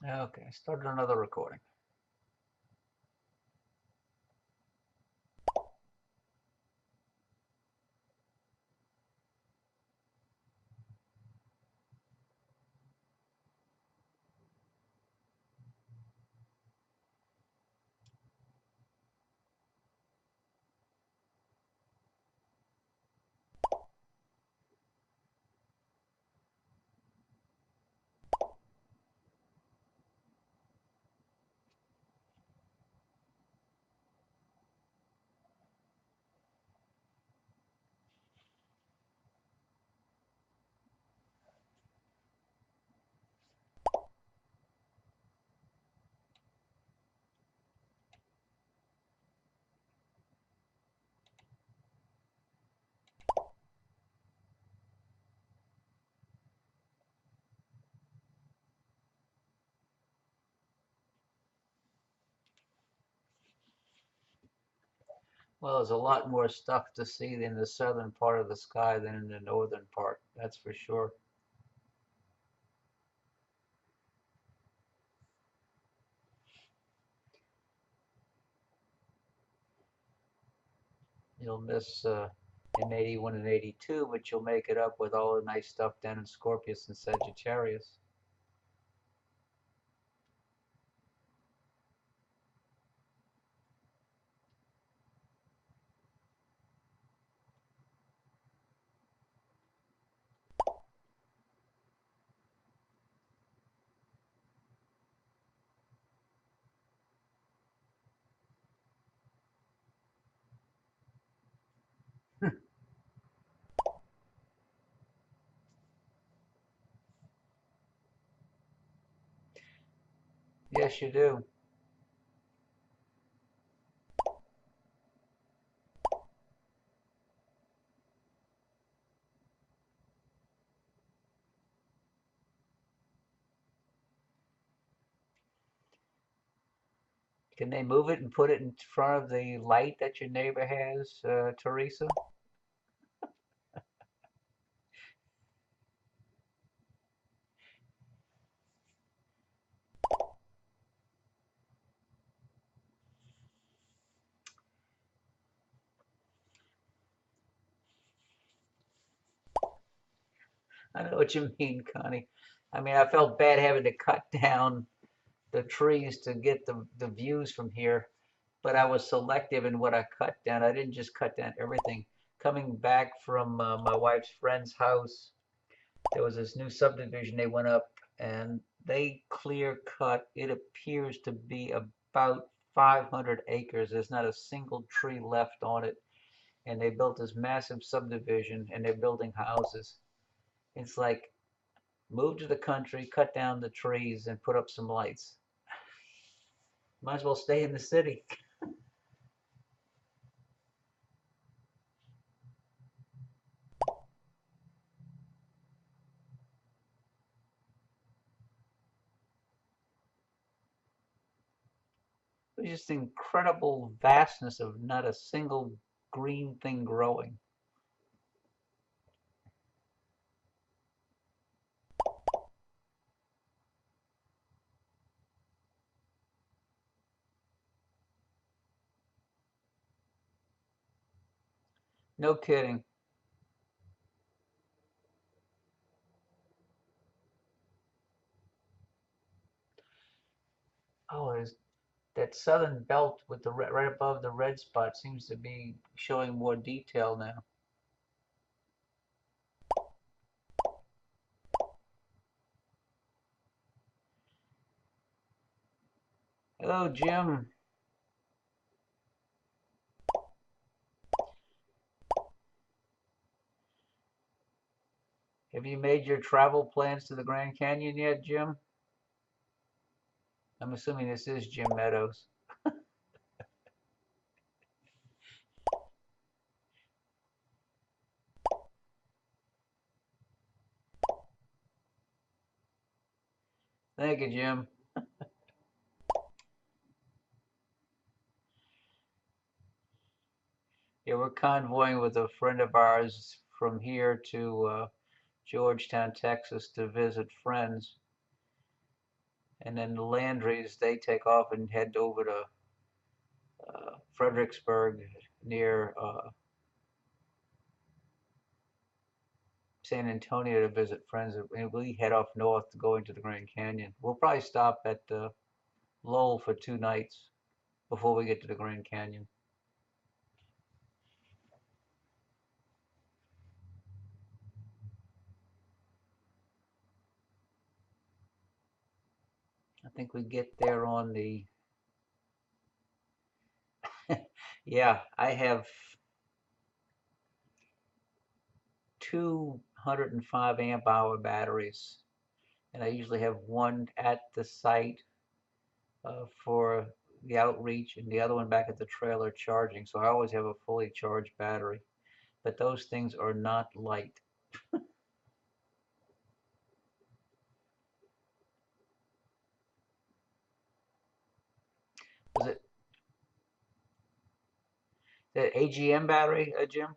Okay, started another recording. Well, there's a lot more stuff to see in the southern part of the sky than in the northern part, that's for sure. You'll miss M81 and 82, but you'll make it up with all the nice stuff down in Scorpius and Sagittarius. Yes, you do. Can they move it and put it in front of the light that your neighbor has, Teresa? I know what you mean, Connie. I mean, I felt bad having to cut down the trees to get the views from here, but I was selective in what I cut down. I didn't just cut down everything. Coming back from my wife's friend's house, there was this new subdivision they went up and they clear cut. It appears to be about 500 acres. There's not a single tree left on it. And they built this massive subdivision and they're building houses. It's like move to the country, cut down the trees, and put up some lights. Might as well stay in the city. There's just incredible vastness of not a single green thing growing. No kidding. Oh, there's that southern belt with the right above the red spot seems to be showing more detail now. Hello, Jim. Have you made your travel plans to the Grand Canyon yet, Jim? I'm assuming this is Jim Meadows. Thank you, Jim. Yeah, we're convoying with a friend of ours from here to Georgetown, Texas to visit friends. And then the Landrys, they take off and head over to Fredericksburg near San Antonio to visit friends, and we head off north to go into the Grand Canyon. We'll probably stop at Lowell for 2 nights before we get to the Grand Canyon. I think we get there on the, yeah, I have 205 amp hour batteries, and I usually have one at the site for the outreach and the other one back at the trailer charging. So I always have a fully charged battery, but those things are not light. Was it the AGM battery, Jim?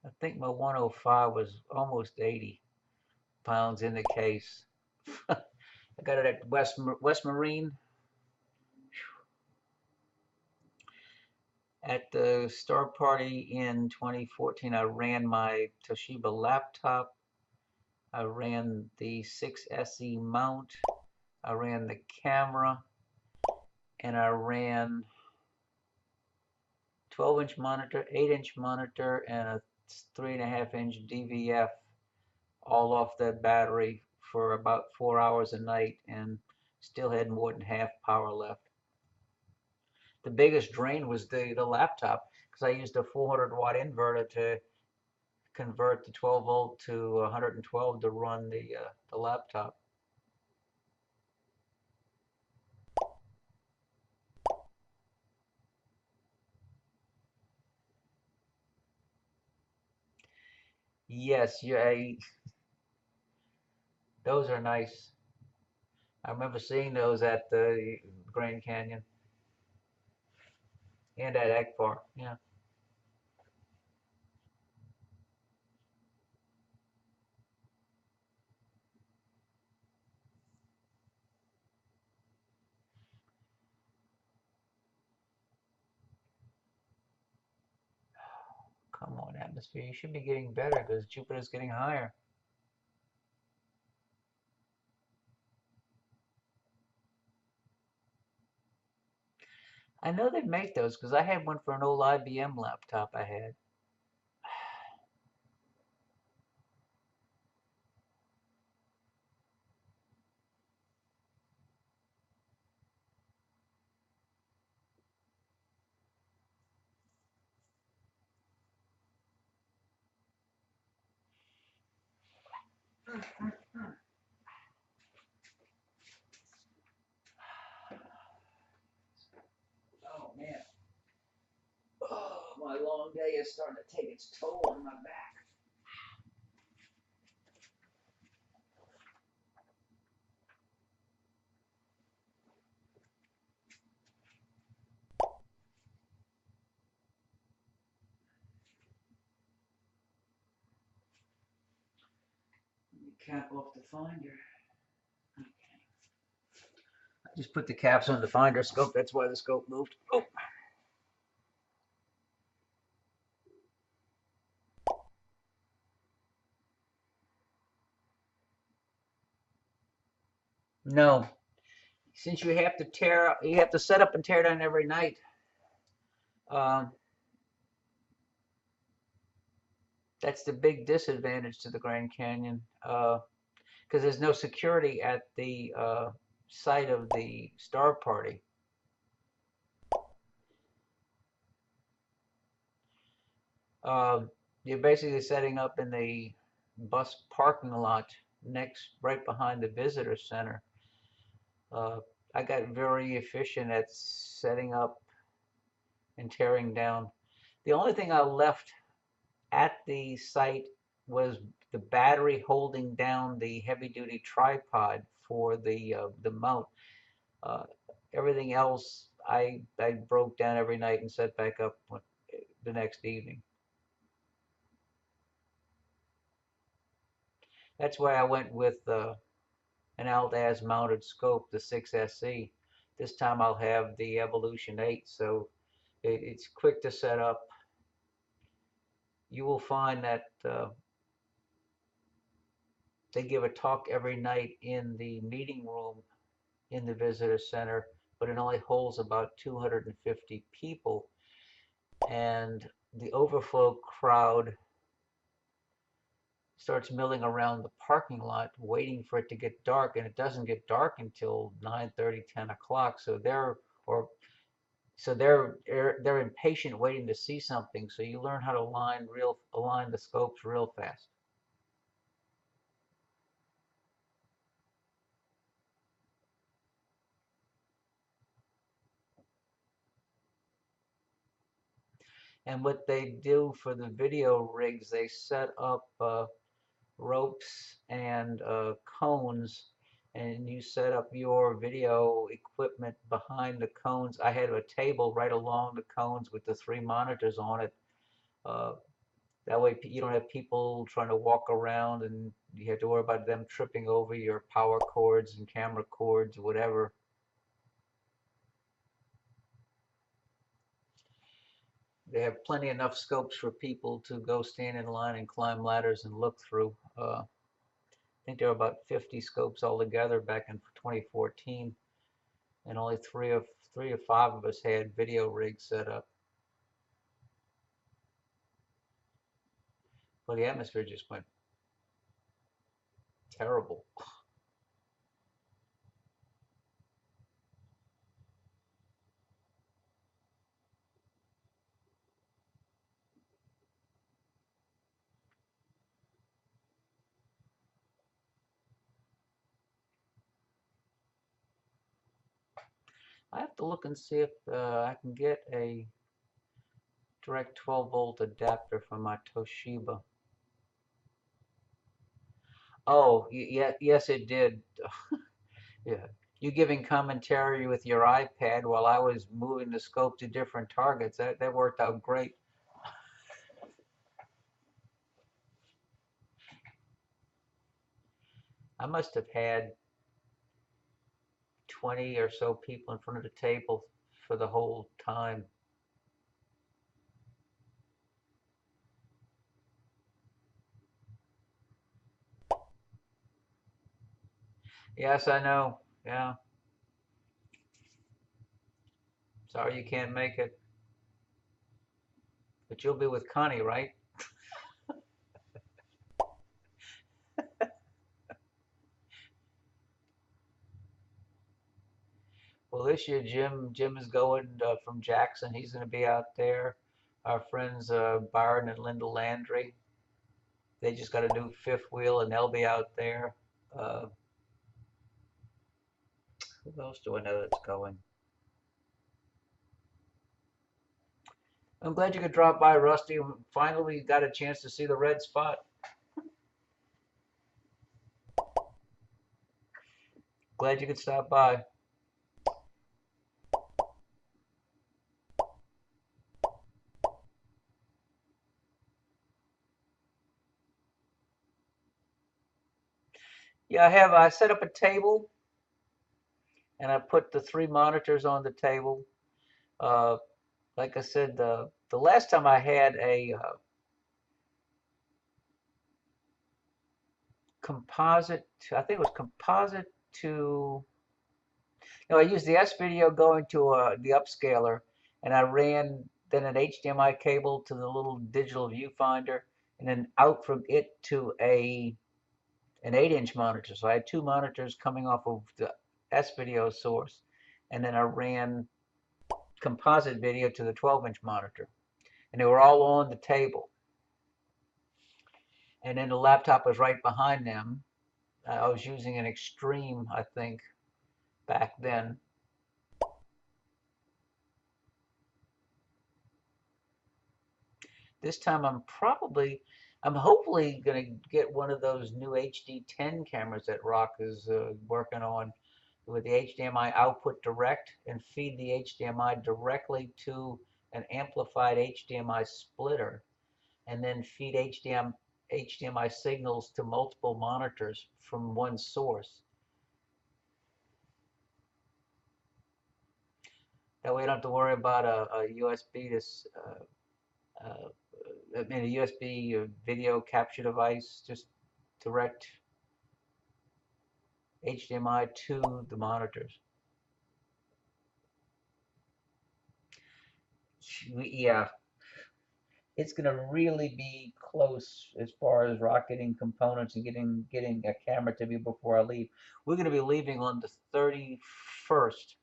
I think my 105 was almost 80 pounds in the case. I got it at West Marine. At the Star Party in 2014, I ran my Toshiba laptop. I ran the 6SE mount. I ran the camera. And I ran 12-inch monitor, 8-inch monitor, and a 3.5-inch DVF all off that battery for about 4 hours a night, and still had more than half power left. The biggest drain was the laptop, because I used a 400-watt inverter to convert the 12 volt to 112 to run the laptop. Yes, yeah, those are nice. I remember seeing those at the Grand Canyon and at Ekbar. Yeah. Come on, atmosphere. You should be getting better because Jupiter's getting higher. I know they make those because I had one for an old IBM laptop I had. Oh man. Oh, my long day is starting to take its toll on my back. Let me cap off the finder. I just put the caps on the finder scope. That's why the scope moved. Oh. No, since you have to set up and tear down every night. Um, that's the big disadvantage to the Grand Canyon, because there's no security at the site of the Star Party. You're basically setting up in the bus parking lot right behind the visitor center. Uh, I got very efficient at setting up and tearing down. The only thing I left at the site was the battery holding down the heavy duty tripod for the mount. Uh, Everything else I broke down every night and set back up the next evening. That's why I went with an Aldaz mounted scope, the 6SC. This time I'll have the Evolution 8, so it's quick to set up. You will find that they give a talk every night in the meeting room in the visitor center, but it only holds about 250 people. And the overflow crowd starts milling around the parking lot waiting for it to get dark, and it doesn't get dark until 9:30, 10 o'clock. So they're impatient waiting to see something. So you learn how to align the scopes real fast. And what they do for the video rigs, they set up ropes and cones, and you set up your video equipment behind the cones. I had a table right along the cones with the three monitors on it. Uh, that way you don't have people trying to walk around and you have to worry about them tripping over your power cords and camera cords, whatever. They have plenty enough scopes for people to go stand in line and climb ladders and look through. I think there were about 50 scopes altogether back in 2014, and only three or five of us had video rigs set up. Well, the atmosphere just went terrible. I have to look and see if I can get a direct 12-volt adapter from my Toshiba. Oh, yeah, yes, it did. Yeah. You giving commentary with your iPad while I was moving the scope to different targets. That worked out great. I must have had 20 or so people in front of the table for the whole time. Yes, I know. Yeah. Sorry you can't make it. But you'll be with Connie, right? Well, this year Jim is going from Jackson. He's going to be out there. Our friends Byron and Linda Landry. They just got a new fifth wheel, and they'll be out there. Uh, who else do I know that's going? I'm glad you could drop by, Rusty. Finally, got a chance to see the red spot. Glad you could stop by. Yeah, I set up a table and I put the three monitors on the table. Uh, like I said, the last time I had a composite, I think it was composite to, no, I used the S video going to the upscaler, and I ran then an HDMI cable to the little digital viewfinder, and then out from it to an 8-inch monitor. So I had two monitors coming off of the S video source, and then I ran composite video to the 12-inch monitor, and they were all on the table. And then the laptop was right behind them. I was using an Extreme, I think, back then. This time I'm hopefully going to get one of those new HD10 cameras that Rock is working on with the HDMI output direct and feed the HDMI directly to an amplified HDMI splitter and then feed HDMI signals to multiple monitors from one source. That way, you don't have to worry about a USB a USB video capture device. Just direct HDMI to the monitors. Yeah, it's going to really be close as far as rocketing components and getting a camera to me before I leave. We're going to be leaving on the 31st.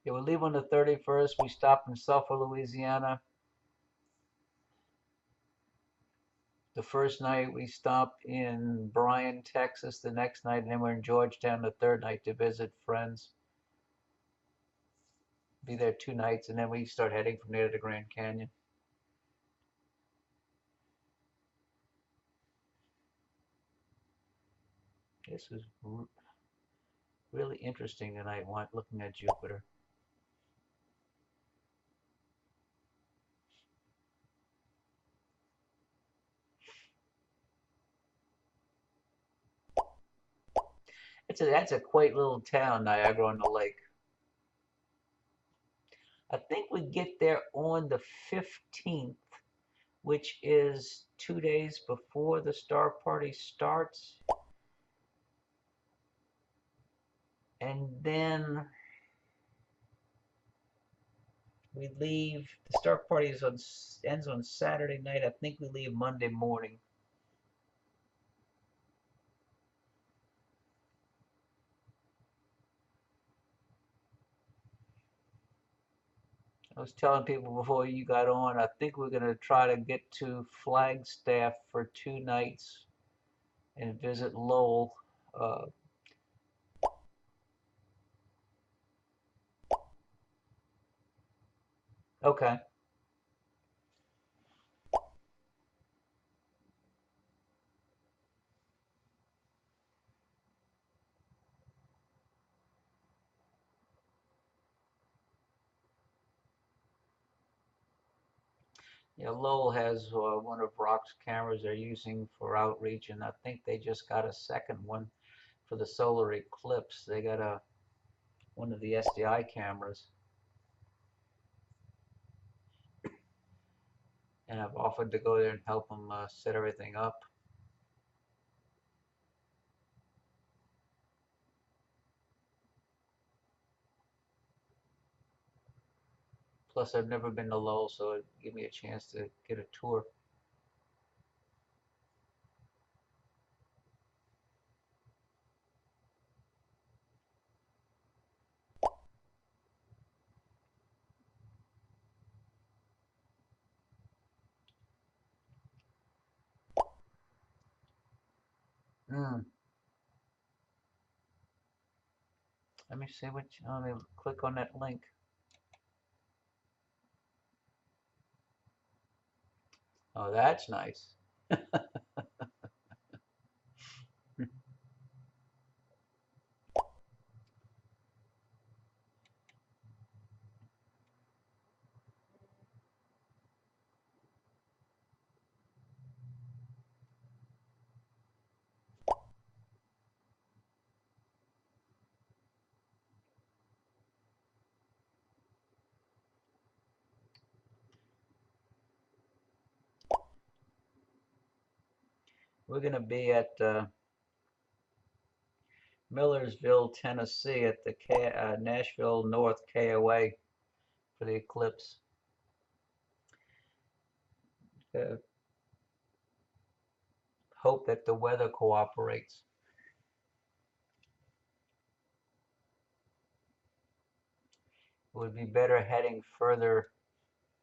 Yeah, we leave on the 31st. We stop in Suffolk, Louisiana. The first night we stop in Bryan, Texas the next night, and then we're in Georgetown the third night to visit friends. Be there 2 nights, and then we start heading from there to the Grand Canyon. This is really interesting tonight, looking at Jupiter. That's a quaint little town, Niagara on the Lake. I think we get there on the 15th, which is 2 days before the star party starts. And then we leave. The star party ends on Saturday night. I think we leave Monday morning. I was telling people before you got on, I think we're going to try to get to Flagstaff for 2 nights and visit Lowell. Okay. Yeah, Lowell has one of Rock's cameras they're using for outreach, and I think they just got a second one for the solar eclipse. They got one of the SDI cameras, and I've offered to go there and help them set everything up. Plus, I've never been to Lowell, so it'd give me a chance to get a tour. Mm. Let me see let me click on that link. Oh, that's nice. We're going to be at Millersville, Tennessee at the Nashville North KOA for the eclipse. Hope that the weather cooperates. It would be better heading further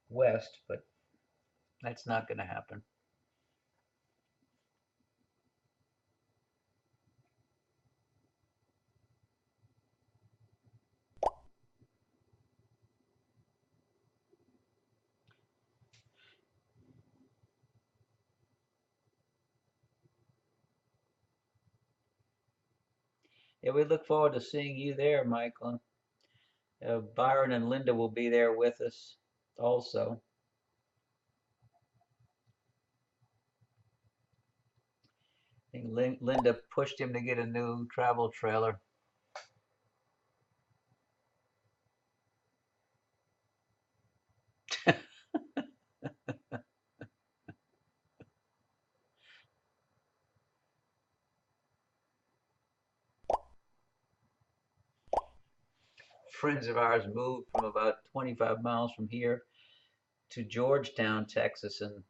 west, but that's not going to happen. Yeah, we look forward to seeing you there, Michael. Byron and Linda will be there with us also. I think Linda pushed him to get a new travel trailer. Friends of ours moved from about 25 miles from here to Georgetown, Texas, and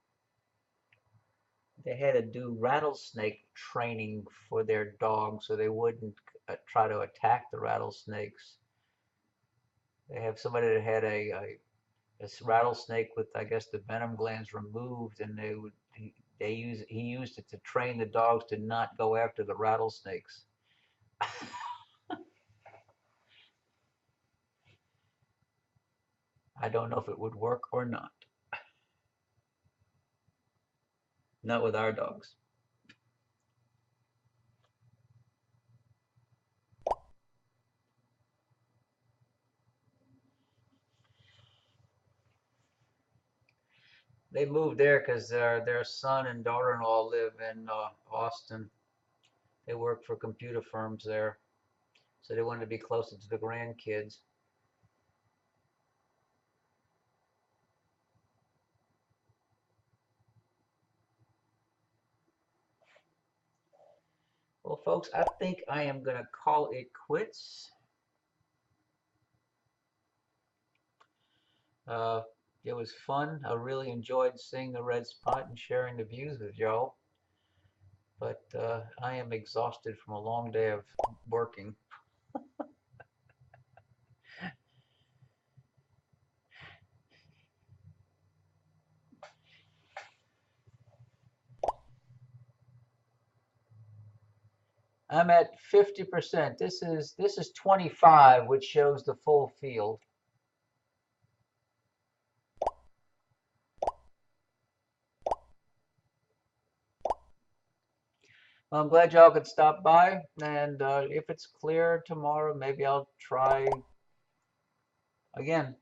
they had to do rattlesnake training for their dogs so they wouldn't try to attack the rattlesnakes. They have somebody that had a rattlesnake with, I guess, the venom glands removed, and he used it to train the dogs to not go after the rattlesnakes. I don't know if it would work or not. Not with our dogs. They moved there because their son and daughter-in-law live in Austin. They work for computer firms there, so they wanted to be closer to the grandkids. Well, folks, I think I am going to call it quits. Uh, it was fun. I really enjoyed seeing the red spot and sharing the views with y'all. But I am exhausted from a long day of working. I'm at 50%. This is 25, which shows the full field. Well, I'm glad y'all could stop by, and if it's clear tomorrow, maybe I'll try again.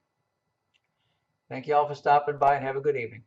Thank y'all for stopping by, and have a good evening.